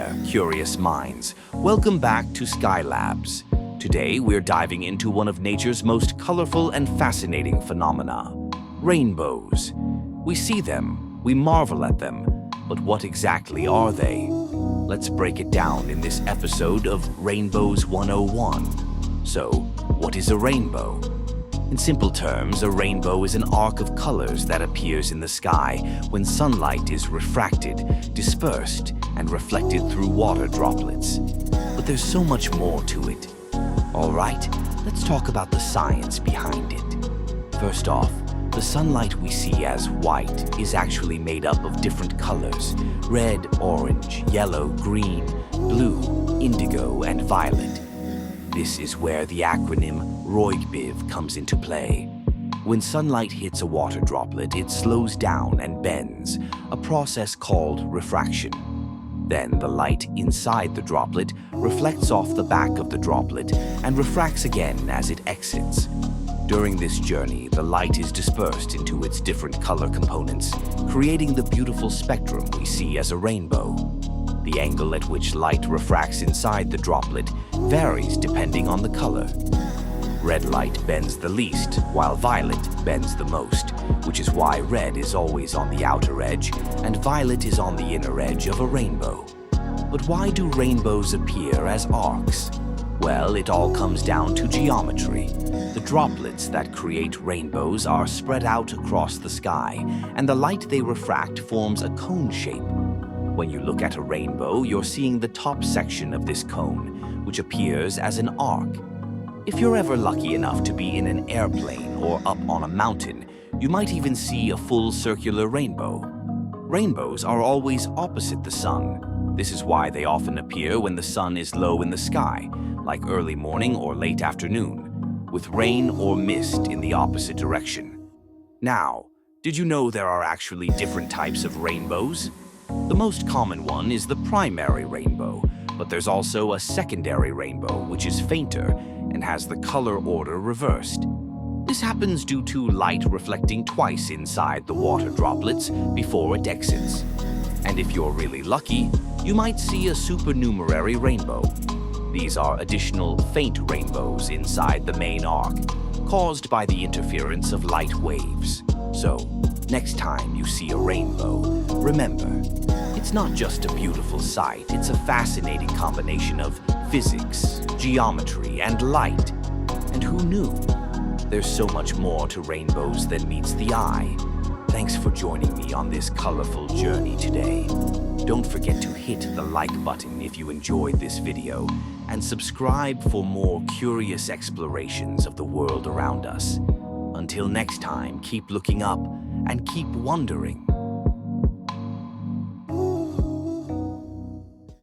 there, curious minds. Welcome back to Skylabs. Today, we're diving into one of nature's most colorful and fascinating phenomena, rainbows. We see them, we marvel at them, but what exactly are they? Let's break it down in this episode of Rainbows 101. So, what is a rainbow? In simple terms, a rainbow is an arc of colors that appears in the sky when sunlight is refracted, dispersed, and reflected through water droplets. But there's so much more to it. All right, let's talk about the science behind it. First off, the sunlight we see as white is actually made up of different colors: red, orange, yellow, green, blue, indigo, and violet. This is where the acronym ROYGBIV comes into play. When sunlight hits a water droplet, it slows down and bends, a process called refraction. Then the light inside the droplet reflects off the back of the droplet and refracts again as it exits. During this journey, the light is dispersed into its different color components, creating the beautiful spectrum we see as a rainbow. The angle at which light refracts inside the droplet varies depending on the color. Red light bends the least, while violet bends the most, which is why red is always on the outer edge and violet is on the inner edge of a rainbow. But why do rainbows appear as arcs? Well, it all comes down to geometry. The droplets that create rainbows are spread out across the sky, and the light they refract forms a cone shape. When you look at a rainbow, you're seeing the top section of this cone, which appears as an arc. If you're ever lucky enough to be in an airplane or up on a mountain, you might even see a full circular rainbow. Rainbows are always opposite the sun. This is why they often appear when the sun is low in the sky, like early morning or late afternoon, with rain or mist in the opposite direction. Now, did you know there are actually different types of rainbows? The most common one is the primary rainbow, but there's also a secondary rainbow, which is fainter and has the color order reversed. This happens due to light reflecting twice inside the water droplets before it exits. And if you're really lucky, you might see a supernumerary rainbow. These are additional faint rainbows inside the main arc, caused by the interference of light waves. So, next time you see a rainbow, remember, it's not just a beautiful sight, it's a fascinating combination of physics, geometry, and light. And who knew? There's so much more to rainbows than meets the eye. Thanks for joining me on this colorful journey today. Don't forget to hit the like button if you enjoyed this video, and subscribe for more curious explorations of the world around us. Until next time, keep looking up and keep wondering.